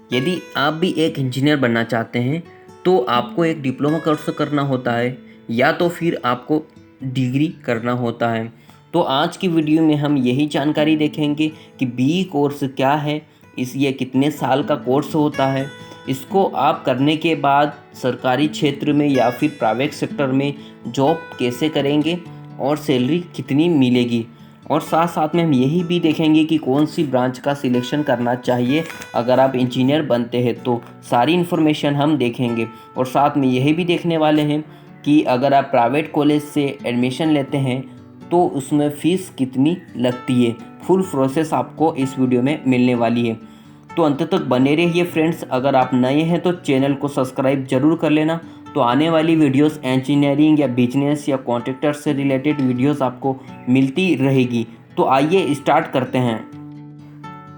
यदि आप भी एक इंजीनियर बनना चाहते हैं तो आपको एक डिप्लोमा कोर्स करना होता है या तो फिर आपको डिग्री करना होता है। तो आज की वीडियो में हम यही जानकारी देखेंगे कि बीई कोर्स क्या है, ये कितने साल का कोर्स होता है, इसको आप करने के बाद सरकारी क्षेत्र में या फिर प्राइवेट सेक्टर में जॉब कैसे करेंगे और सैलरी कितनी मिलेगी। और साथ साथ में हम यही भी देखेंगे कि कौन सी ब्रांच का सिलेक्शन करना चाहिए अगर आप इंजीनियर बनते हैं। तो सारी इन्फॉर्मेशन हम देखेंगे और साथ में यही भी देखने वाले हैं कि अगर आप प्राइवेट कॉलेज से एडमिशन लेते हैं तो उसमें फ़ीस कितनी लगती है। फुल प्रोसेस आपको इस वीडियो में मिलने वाली है, तो अंत तक बने रहिए फ्रेंड्स। अगर आप नए हैं तो चैनल को सब्सक्राइब जरूर कर लेना। तो आने वाली वीडियोस इंजीनियरिंग या बिजनेस या कॉन्ट्रैक्टर से रिलेटेड वीडियोस आपको मिलती रहेगी। तो आइए स्टार्ट करते हैं।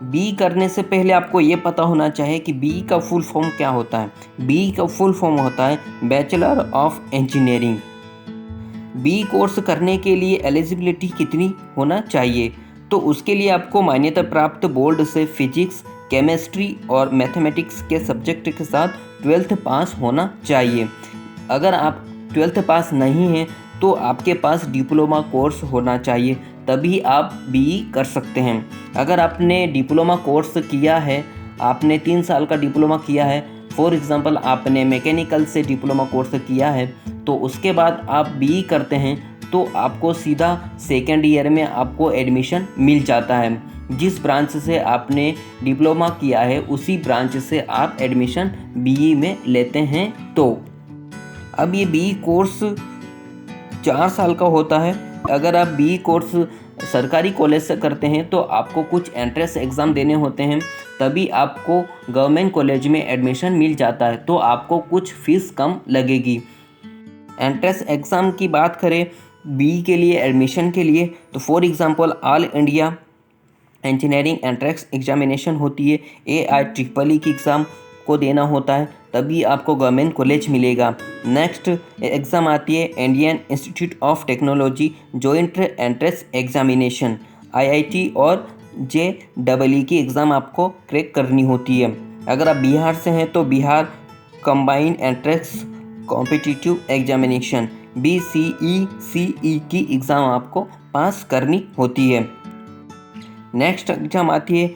बी करने से पहले आपको ये पता होना चाहिए कि बी का फुल फॉर्म क्या होता है। बी का फुल फॉर्म होता है Bachelor of Engineering. B course करने के लिए एलिजिबिलिटी कितनी होना चाहिए, तो उसके लिए आपको मान्यता प्राप्त बोर्ड से फिजिक्स, केमिस्ट्री और मैथमेटिक्स के सब्जेक्ट के साथ 12th पास होना चाहिए। अगर आप 12th पास नहीं हैं तो आपके पास डिप्लोमा कोर्स होना चाहिए, तभी आप बीई कर सकते हैं। अगर आपने डिप्लोमा कोर्स किया है, आपने 3 साल का डिप्लोमा किया है, फॉर एग्ज़ाम्पल आपने मैकेनिकल से डिप्लोमा कोर्स किया है, तो उसके बाद आप बीई करते हैं तो आपको सीधा सेकेंड ईयर में आपको एडमिशन मिल जाता है। जिस ब्रांच से आपने डिप्लोमा किया है उसी ब्रांच से आप एडमिशन बीई में लेते हैं। तो अब ये बीई कोर्स 4 साल का होता है। अगर आप बीई कोर्स सरकारी कॉलेज से करते हैं तो आपको कुछ एंट्रेंस एग्ज़ाम देने होते हैं, तभी आपको गवर्नमेंट कॉलेज में एडमिशन मिल जाता है। तो आपको कुछ फ़ीस कम लगेगी। एंट्रेंस एग्ज़ाम की बात करें बीई के लिए एडमिशन के लिए, तो for example all India engineering entrance examination होती है। AIEEE की एग्ज़ाम को देना होता है, तभी आपको गवर्नमेंट कॉलेज मिलेगा। नेक्स्ट एग्ज़ाम आती है Indian Institute of Technology Joint Entrance Examination, IIT और JEE की एग्ज़ाम आपको क्रैक करनी होती है। अगर आप बिहार से हैं तो Bihar Combined Entrance Competitive Examination BCECE की एग्ज़ाम आपको पास करनी होती है। नेक्स्ट एग्जाम आती है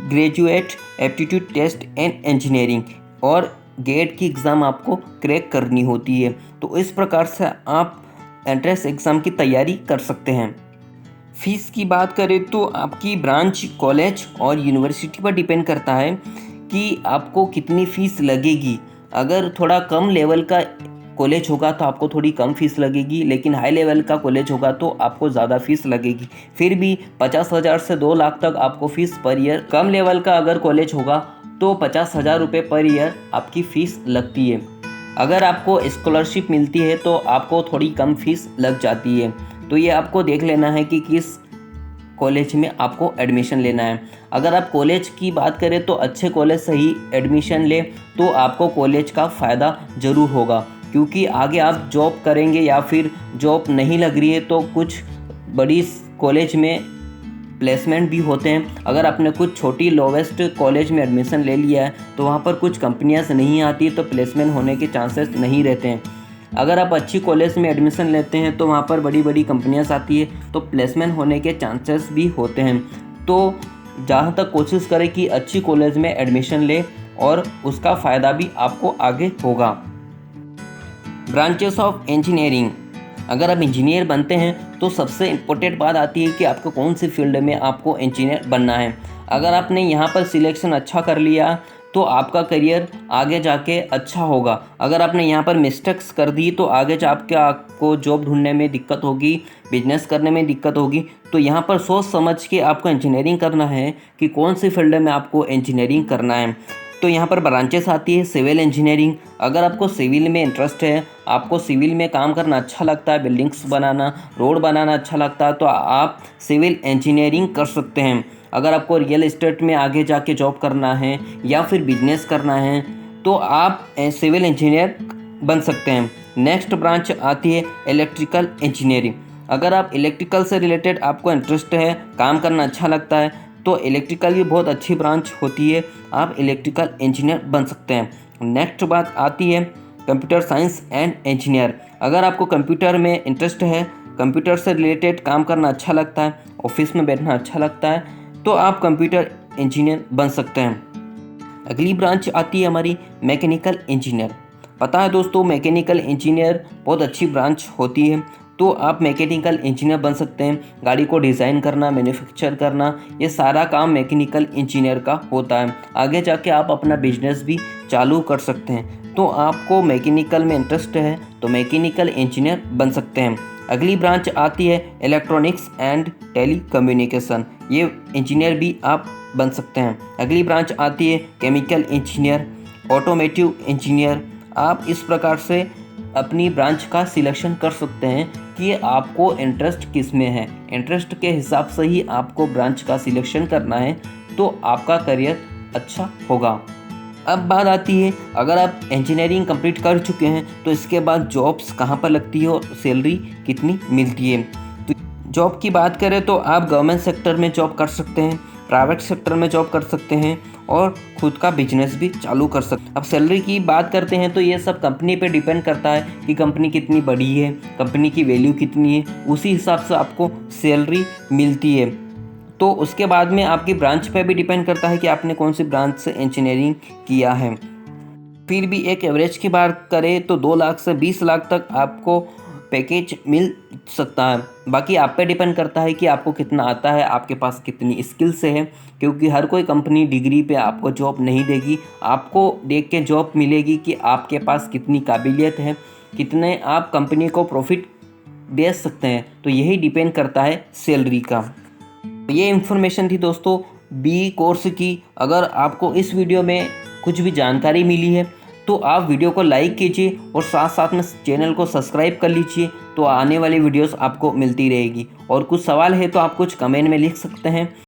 Graduate Aptitude Test in Engineering और गेट की एग्ज़ाम आपको क्रैक करनी होती है। तो इस प्रकार से आप एंट्रेंस एग्ज़ाम की तैयारी कर सकते हैं। फ़ीस की बात करें तो आपकी ब्रांच, कॉलेज और यूनिवर्सिटी पर डिपेंड करता है कि आपको कितनी फ़ीस लगेगी। अगर थोड़ा कम लेवल का कॉलेज होगा तो आपको थोड़ी कम फीस लगेगी, लेकिन हाई लेवल का कॉलेज होगा तो आपको ज़्यादा फीस लगेगी। फिर भी 50,000 से 2 लाख तक आपको फ़ीस पर ईयर, कम लेवल का अगर कॉलेज होगा तो 50,000 रुपये पर ईयर आपकी फ़ीस लगती है। अगर आपको स्कॉलरशिप मिलती है तो आपको थोड़ी कम फीस लग जाती है। तो ये आपको देख लेना है कि किस कॉलेज में आपको एडमिशन लेना है। अगर आप कॉलेज की बात करें तो अच्छे कॉलेज से ही एडमिशन लें तो आपको कॉलेज का फ़ायदा ज़रूर होगा, क्योंकि आगे आप जॉब करेंगे या फिर जॉब नहीं लग रही है तो कुछ बड़ी कॉलेज में प्लेसमेंट भी होते हैं। अगर आपने कुछ छोटी लोवेस्ट कॉलेज में एडमिशन ले लिया है तो वहाँ पर कुछ कंपनियाँ नहीं आती, तो प्लेसमेंट होने के चांसेस नहीं रहते हैं। अगर आप अच्छी कॉलेज में एडमिशन लेते हैं तो वहाँ पर बड़ी बड़ी कंपनियाँ आती है, तो प्लेसमेंट होने के चांसेस भी होते हैं। तो जहाँ तक कोशिश करें कि अच्छी कॉलेज में एडमिशन ले और उसका फ़ायदा भी आपको आगे होगा। ब्रांचेस ऑफ इंजीनियरिंग, अगर आप इंजीनियर बनते हैं तो सबसे इम्पोर्टेंट बात आती है कि आपको कौन सी फील्ड में आपको इंजीनियर बनना है। अगर आपने यहाँ पर सिलेक्शन अच्छा कर लिया तो आपका करियर आगे जाके अच्छा होगा। अगर आपने यहाँ पर मिस्टेक्स कर दी तो आगे जाके आपको जॉब ढूंढने में दिक्कत होगी, बिजनेस करने में दिक्कत होगी। तो यहाँ पर सोच समझ के आपको इंजीनियरिंग करना है कि कौन सी फील्ड में आपको इंजीनियरिंग करना है। तो यहाँ पर ब्रांचेस आती है सिविल इंजीनियरिंग। अगर आपको सिविल में इंटरेस्ट है, आपको सिविल में काम करना अच्छा लगता है, बिल्डिंग्स बनाना, रोड बनाना अच्छा लगता है, तो आप सिविल इंजीनियरिंग कर सकते हैं। अगर आपको रियल एस्टेट में आगे जाके जॉब करना है या फिर बिजनेस करना है तो आप सिविल इंजीनियर बन सकते हैं। नेक्स्ट ब्रांच आती है इलेक्ट्रिकल इंजीनियरिंग। अगर आप इलेक्ट्रिकल से रिलेटेड आपको इंटरेस्ट है, काम करना अच्छा लगता है, तो इलेक्ट्रिकल भी बहुत अच्छी ब्रांच होती है, आप इलेक्ट्रिकल इंजीनियर बन सकते हैं। नेक्स्ट बात आती है कंप्यूटर साइंस एंड इंजीनियर। अगर आपको कंप्यूटर में इंटरेस्ट है, कंप्यूटर से रिलेटेड काम करना अच्छा लगता है, ऑफिस में बैठना अच्छा लगता है, तो आप कंप्यूटर इंजीनियर बन सकते हैं। अगली ब्रांच आती है हमारी मैकेनिकल इंजीनियर। पता है दोस्तों, मैकेनिकल इंजीनियर बहुत अच्छी ब्रांच होती है, तो आप मैकेनिकल इंजीनियर बन सकते हैं। गाड़ी को डिज़ाइन करना, मैन्युफैक्चर करना, ये सारा काम मैकेनिकल इंजीनियर का होता है। आगे जाके आप अपना बिजनेस भी चालू कर सकते हैं। तो आपको मैकेनिकल में इंटरेस्ट है तो मैकेनिकल इंजीनियर बन सकते हैं। अगली ब्रांच आती है इलेक्ट्रॉनिक्स एंड टेलीकम्युनिकेशन, ये इंजीनियर भी आप बन सकते हैं। अगली ब्रांच आती है केमिकल इंजीनियर, ऑटोमेटिव इंजीनियर। आप इस प्रकार से अपनी ब्रांच का सिलेक्शन कर सकते हैं कि आपको इंटरेस्ट किस में है। इंटरेस्ट के हिसाब से ही आपको ब्रांच का सिलेक्शन करना है, तो आपका करियर अच्छा होगा। अब बात आती है, अगर आप इंजीनियरिंग कंप्लीट कर चुके हैं तो इसके बाद जॉब्स कहाँ पर लगती है और सैलरी कितनी मिलती है। तो जॉब की बात करें तो आप गवर्नमेंट सेक्टर में जॉब कर सकते हैं, प्राइवेट सेक्टर में जॉब कर सकते हैं और खुद का बिजनेस भी चालू कर सकते हैं। अब सैलरी की बात करते हैं तो ये सब कंपनी पे डिपेंड करता है कि कंपनी कितनी बड़ी है, कंपनी की वैल्यू कितनी है, उसी हिसाब से आपको सैलरी मिलती है। तो उसके बाद में आपकी ब्रांच पे भी डिपेंड करता है कि आपने कौन सी ब्रांच से इंजीनियरिंग किया है। फिर भी एक एवरेज की बात करें तो 2 लाख से 20 लाख तक आपको पैकेज मिल सकता है। बाकी आप पे डिपेंड करता है कि आपको कितना आता है, आपके पास कितनी स्किल्स है, क्योंकि हर कोई कंपनी डिग्री पे आपको जॉब नहीं देगी। आपको देख के जॉब मिलेगी कि आपके पास कितनी काबिलियत है, कितने आप कंपनी को प्रॉफिट दे सकते हैं। तो यही डिपेंड करता है सैलरी का। ये इन्फॉर्मेशन थी दोस्तों बी कोर्स की। अगर आपको इस वीडियो में कुछ भी जानकारी मिली है तो आप वीडियो को लाइक कीजिए और साथ साथ में चैनल को सब्सक्राइब कर लीजिए, तो आने वाली वीडियोस आपको मिलती रहेगी। और कुछ सवाल है तो आप कुछ कमेंट में लिख सकते हैं।